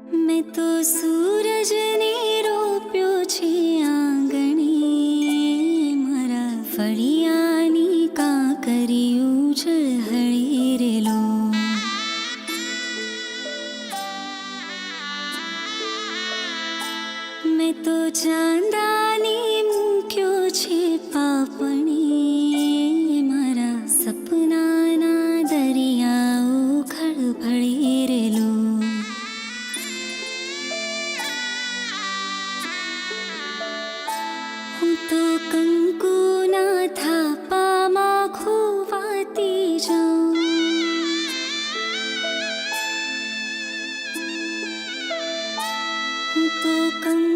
मैं तो सूरजने रोप्यो छे आंगणे मारा फळियानी कांकरिયું ઝળહળી રેલો मैं तो ચાંદાને મૂક્યો છે પાપણે મારા સપનાના દરિયાઓ ખળભળી રેલો હું તો કંકુના થાપામાં ખોવાતી જાઉં હું તો કંકુ